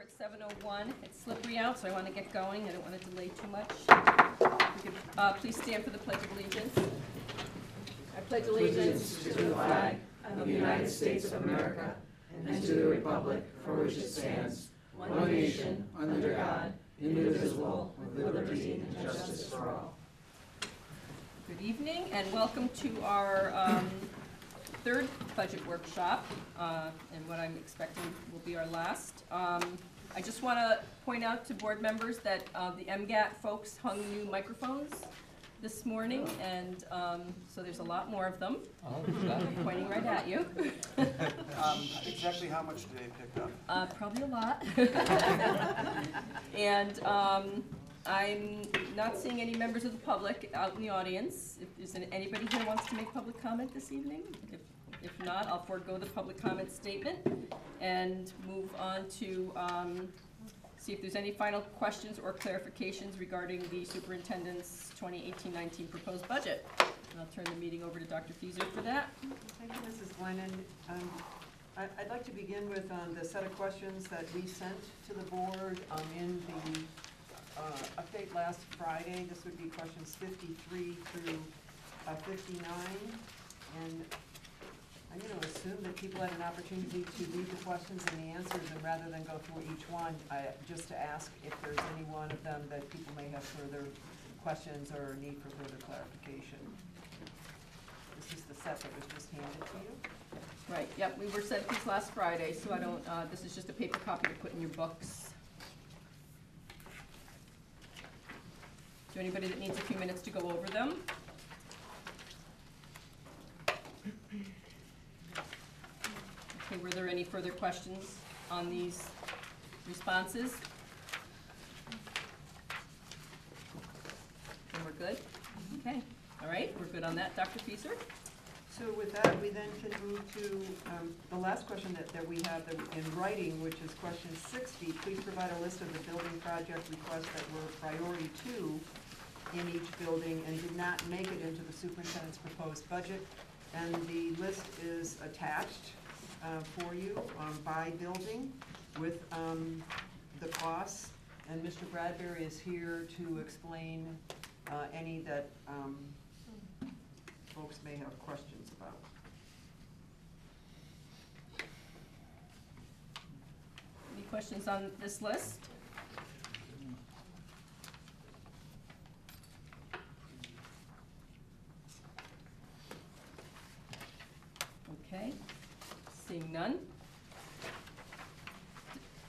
at 7:01. It's slippery out, so I want to get going. I don't want to delay too much. If we could, please stand for the Pledge of Allegiance. I pledge allegiance to the flag of the United States of America and to the republic for which it stands, one nation, under God, indivisible, with liberty and justice for all. Good evening, and welcome to our third budget workshop, and what I'm expecting will be our last. I just want to point out to board members that the MGAT folks hung new microphones this morning, and so there's a lot more of them. Pointing right at you. Exactly how much do they pick up? Probably a lot. And I'm not seeing any members of the public out in the audience. If there's anybody here who wants to make public comment this evening? If not, I'll forego the public comment statement and move on to see if there's any final questions or clarifications regarding the superintendent's 2018-19 proposed budget. And I'll turn the meeting over to Dr. Fieser for that. Thank you, Mrs. Glennon. I'd like to begin with the set of questions that we sent to the board in the update last Friday. This would be questions 53 through 59. And I'm going to assume that people had an opportunity to read the questions and the answers, and rather than go through each one, just to ask if there's any one of them that people may have further questions or need for further clarification. This is the set that was just handed to you. Right, yep, we were sent these last Friday, so I don't, this is just a paper copy to put in your books. Is there anybody that needs a few minutes to go over them? Okay, were there any further questions on these responses? And we're good? Okay, all right, we're good on that. Dr. Fieser? So with that, we then can move to the last question that we have in writing, which is question 60. Please provide a list of the building project requests that were priority 2 in each building and did not make it into the superintendent's proposed budget. And the list is attached for you by building with the costs. And Mr. Bradbury is here to explain any that folks may have questions about. Any questions on this list? Okay, seeing none.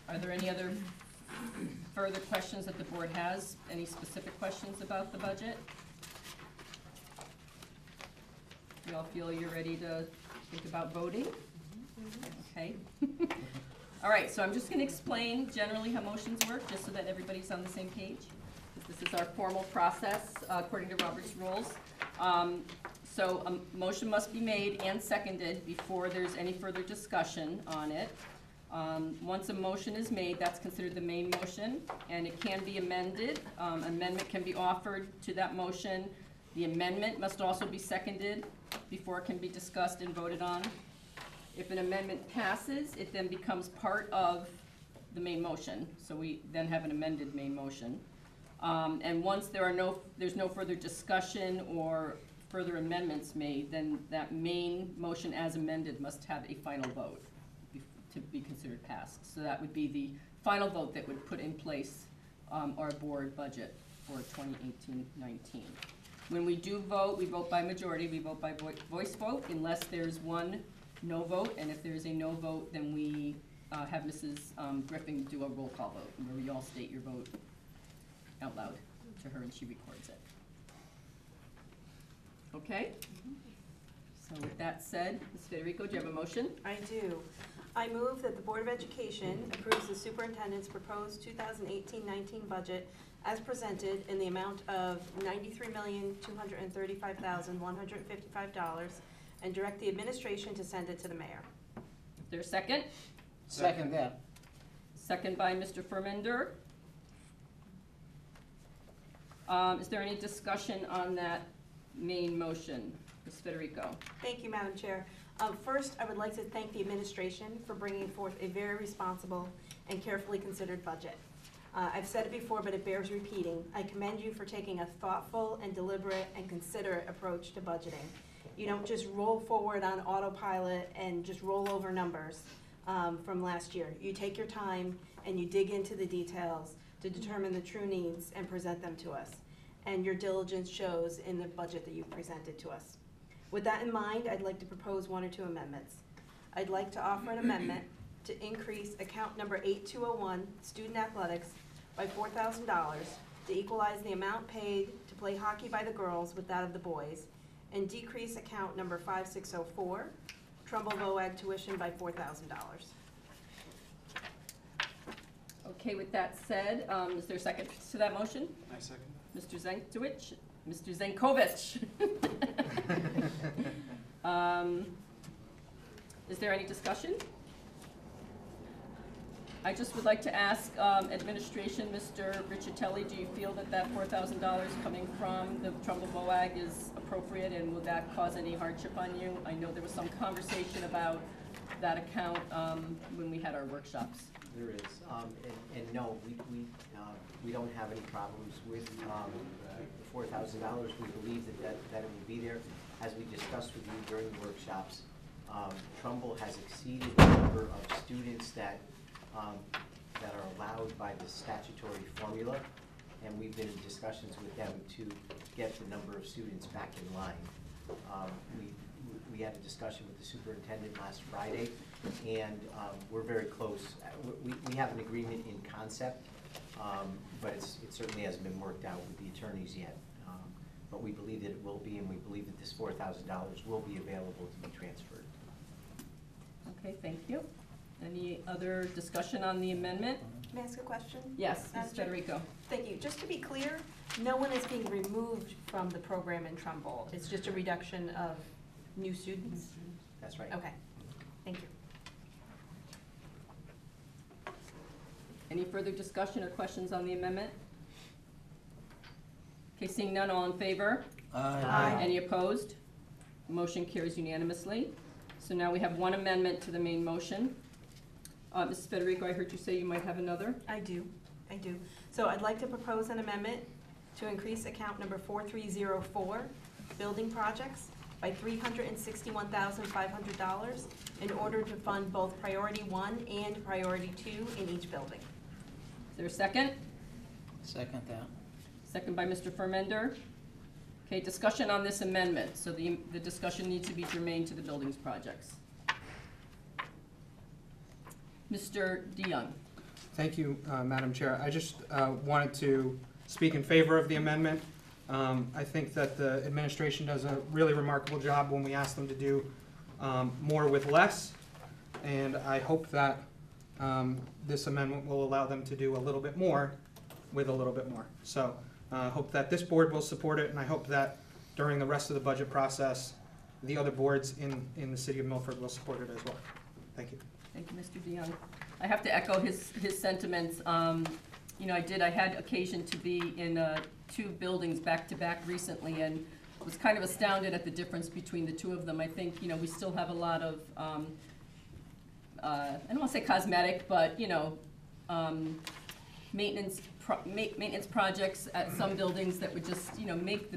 Are there any other further questions that the board has? Any specific questions about the budget? You all feel you're ready to think about voting? Okay. All right, so I'm just going to explain generally how motions work, just so that everybody's on the same page. This is our formal process according to Robert's rules. So a motion must be made and seconded before there's any further discussion on it. Once a motion is made, that's considered the main motion, and it can be amended. Amendment can be offered to that motion. The amendment must also be seconded before it can be discussed and voted on. If an amendment passes, it then becomes part of the main motion. So we then have an amended main motion. And once there's no further discussion or further amendments made, then that main motion as amended must have a final vote to be considered passed. So that would be the final vote that would put in place our board budget for 2018-19. When we do vote, we vote by majority. We vote by voice vote unless there's one no vote. And if there's a no vote, then we have Mrs. Griffin do a roll call vote where you all state your vote out loud to her and she records it. Okay? So with that said, Ms. Federico, do you have a motion? I do. I move that the Board of Education approves the superintendent's proposed 2018-19 budget as presented in the amount of $93,235,155 and direct the administration to send it to the mayor. Is there a second? Second that. Second by Mr. Fermender. Is there any discussion on that main motion? Ms. Federico. Thank you, Madam Chair. First, I would like to thank the administration for bringing forth a very responsible and carefully considered budget. I've said it before, but it bears repeating. I commend you for taking a thoughtful and deliberate and considerate approach to budgeting. You don't just roll forward on autopilot and just roll over numbers from last year. You take your time and you dig into the details to determine the true needs and present them to us. And your diligence shows in the budget that you've presented to us. With that in mind, I'd like to propose 1 or 2 amendments. I'd like to offer an amendment to increase account number 8201, student athletics, by $4,000 to equalize the amount paid to play hockey by the girls with that of the boys, and decrease account number 5604, Trumbull VOAG tuition, by $4,000. Okay, with that said, is there a second to that motion? I second. Mr. Zankovich? Mr. Zankovich. Is there any discussion? I just would like to ask administration, Mr. Riccitelli, do you feel that that $4,000 coming from the Trumbull VOAG is appropriate, and will that cause any hardship on you? I know there was some conversation about that account when we had our workshops. There is, and no, we don't have any problems with the $4,000. We believe that it will be there. As we discussed with you during the workshops, Trumbull has exceeded the number of students that are allowed by the statutory formula, and we've been in discussions with them to get the number of students back in line. We had a discussion with the superintendent last Friday, and we're very close. We have an agreement in concept, but it certainly hasn't been worked out with the attorneys yet. But we believe that it will be, and we believe that this $4,000 will be available to be transferred. Okay, thank you. Any other discussion on the amendment? May I ask a question? Yes, Madam Ms. Chair? Federico. Thank you. Just to be clear, no one is being removed from the program in Trumbull. It's just a reduction of new students? That's right. Okay, thank you. Any further discussion or questions on the amendment? Okay, seeing none, all in favor? Aye. Any opposed? Motion carries unanimously. So now we have 1 amendment to the main motion. Mrs. Federico, I heard you say you might have another. I do. So I'd like to propose an amendment to increase account number 4304, building projects, by $361,500 in order to fund both priority 1 and priority 2 in each building. Is there a second? Second that. Second by Mr. Fermender. Okay, discussion on this amendment. So the discussion needs to be germane to the buildings projects. Mr. DeYoung. Thank you, Madam Chair. I just wanted to speak in favor of the amendment. I think that the administration does a really remarkable job when we ask them to do more with less, and I hope that this amendment will allow them to do a little bit more with a little bit more. So I hope that this board will support it, and I hope that during the rest of the budget process, the other boards in the city of Milford will support it as well. Thank you. Thank you, Mr. DeYoung. I have to echo his sentiments. You know, I had occasion to be in 2 buildings back to back recently, and was kind of astounded at the difference between the 2 of them. I think, you know, we still have a lot of, I don't want to say cosmetic, but, you know, maintenance projects at some buildings that would just, you know, make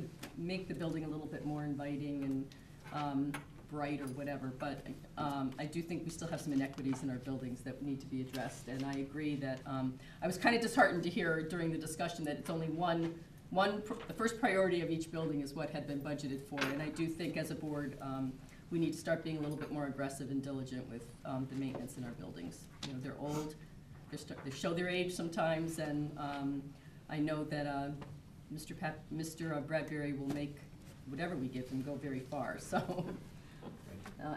the building a little bit more inviting and bright or whatever. But I do think we still have some inequities in our buildings that need to be addressed. And I agree that I was kind of disheartened to hear during the discussion that it's only the first priority of each building is what had been budgeted for. And I do think as a board, we need to start being a little bit more aggressive and diligent with the maintenance in our buildings. You know, they're old. They show their age sometimes, and I know that Mr. Bradbury will make whatever we give him go very far. So,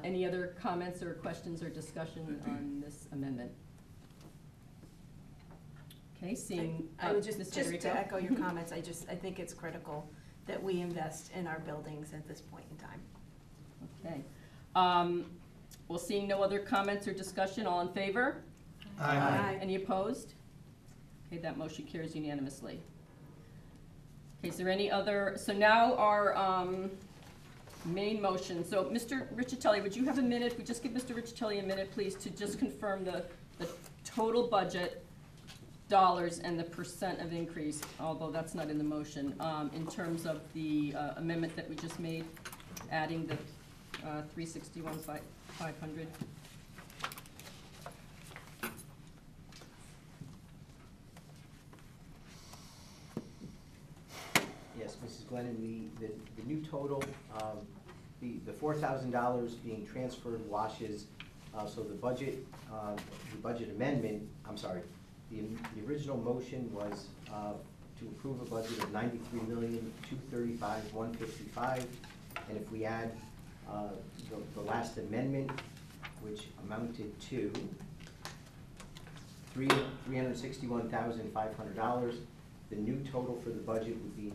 any other comments or questions or discussion on this amendment? Okay, seeing I would Ms. just Federico? to echo your comments, I think it's critical that we invest in our buildings at this point in time. Okay. Well, seeing no other comments or discussion, all in favor? Aye. Any opposed? Okay, that motion carries unanimously. Okay, is there any other, so now our main motion. So, Mr. Riccitelli, would you have a minute? We just give Mr. Riccitelli a minute, please, to just confirm the total budget dollars and the percent of increase, although that's not in the motion, in terms of the amendment that we just made, adding the 361,500. Yes, Mrs. Glennon, the new total, the $4,000 being transferred washes, so the budget amendment, I'm sorry, the original motion was to approve a budget of $93,235,155, and if we add the last amendment, which amounted to $361,500, the new total for the budget would be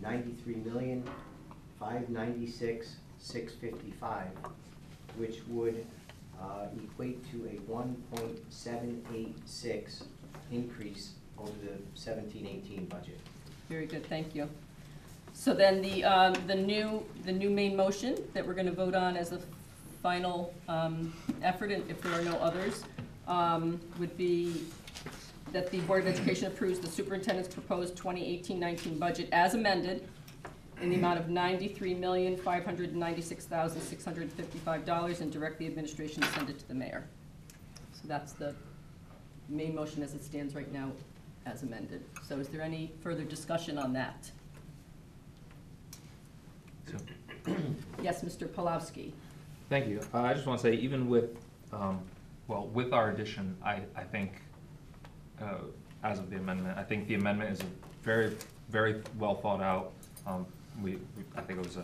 $93,596,655, which would equate to a 1.786 increase over the 17-18 budget. Very good, thank you. So then the new main motion that we're gonna vote on as a final effort, and if there are no others, would be that the Board of Education approves the superintendent's proposed 2018-19 budget as amended in the amount of $93,596,655 and direct the administration to send it to the mayor. So that's the main motion as it stands right now as amended. So is there any further discussion on that? Yes, Mr. Polowski. Thank you. I just want to say, even with, with our addition, I think, as of the amendment, I think the amendment is very, very well thought out. I think it was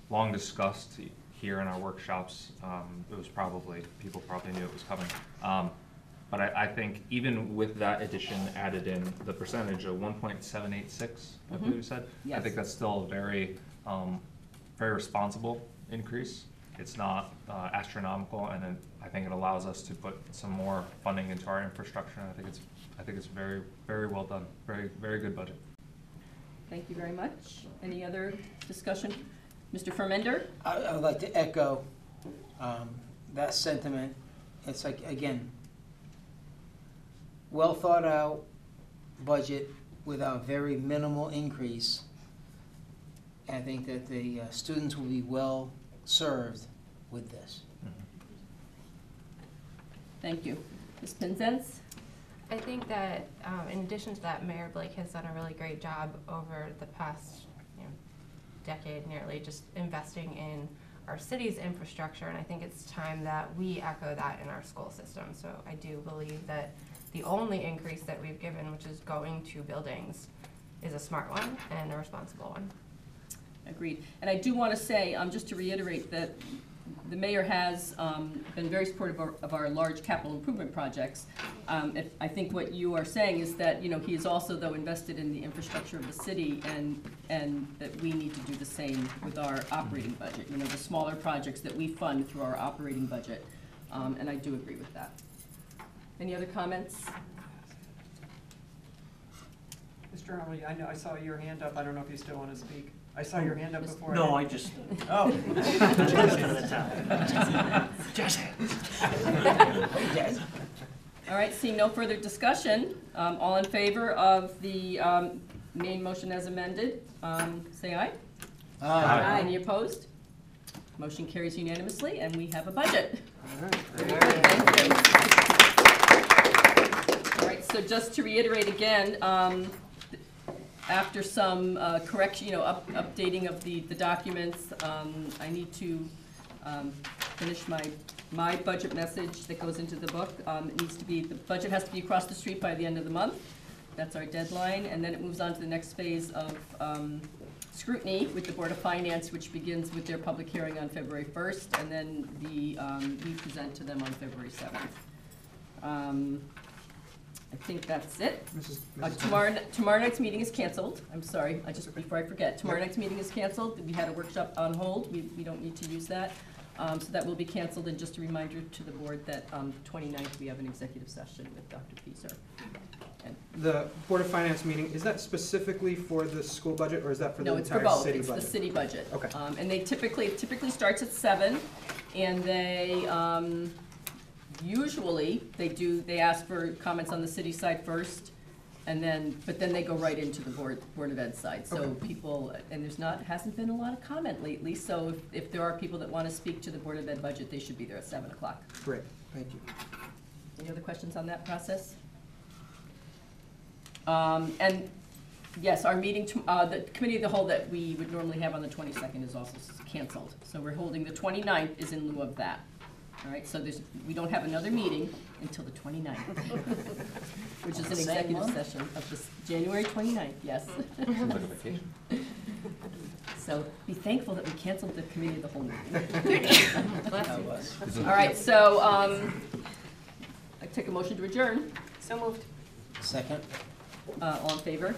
long discussed here in our workshops. It was people probably knew it was coming. But I think even with that addition added in, the percentage of 1.786, I believe you said, Yes. I think that's still a very, very responsible increase. It's not astronomical, and I think it allows us to put some more funding into our infrastructure. And I think it's very, very well done. Very, very good budget. Thank you very much. Any other discussion? Mr. Fermender? I would like to echo that sentiment. It's like, again, well thought out budget with a very minimal increase. I think that the students will be well served with this. Thank you. Ms. Pinzens? I think that in addition to that, Mayor Blake has done a really great job over the past decade nearly, just investing in our city's infrastructure, and I think it's time that we echo that in our school system. So I do believe that the only increase that we've given, which is going to buildings, is a smart one and a responsible one. Agreed. And I do want to say, just to reiterate, that the mayor has been very supportive of our large capital improvement projects. I think what you are saying is that, he is also, though, invested in the infrastructure of the city, and that we need to do the same with our operating budget, the smaller projects that we fund through our operating budget. And I do agree with that. Any other comments? Mr. Arnold, I saw your hand up. I don't know if you still want to speak. I saw your hand up before. No, I just. Oh. All right, seeing no further discussion, all in favor of the main motion as amended, say aye. Aye. Any opposed? Motion carries unanimously, and we have a budget. Very good, thank you. All right, so just to reiterate again, after some correction, updating of the documents, I need to finish my budget message that goes into the book. It needs to be, the budget has to be across the street by the end of the month. That's our deadline, and then it moves on to the next phase of scrutiny with the Board of Finance, which begins with their public hearing on February 1st, and then we present to them on February 7th. I think that's it. Tomorrow night's meeting is canceled. I'm sorry, before I forget, tomorrow night's meeting is canceled. We had a workshop on hold. We don't need to use that. So that will be canceled, and just a reminder to the board that 29th, we have an executive session with Dr. Feaser. The Board of Finance meeting, is that specifically for the school budget, or is that for the No, it's for entire both. city It's budget? the city budget. Okay. And they typically starts at 7, and they, usually, they ask for comments on the city side first, and but then they go right into the Board of Ed side. So Okay. people, and hasn't been a lot of comment lately, so if there are people that want to speak to the Board of Ed budget, they should be there at 7 o'clock. Great, thank you. Any other questions on that process? And yes, our meeting, the committee of the whole that we would normally have on the 22nd is also canceled. So we're holding the 29th is in lieu of that. All right, so we don't have another meeting until the 29th, which is an executive session of this, January 29th, yes. Seems like a vacation. So be thankful that we canceled the committee of the whole meeting. All right, so I take a motion to adjourn. So moved. Second? All in favor?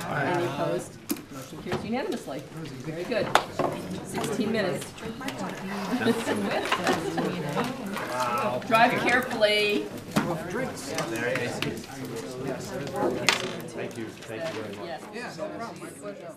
Aye. Any opposed? Motion carries unanimously. Very good. 16 minutes. Drive carefully. Thank you very much. Yes. Yeah, no problem. My pleasure.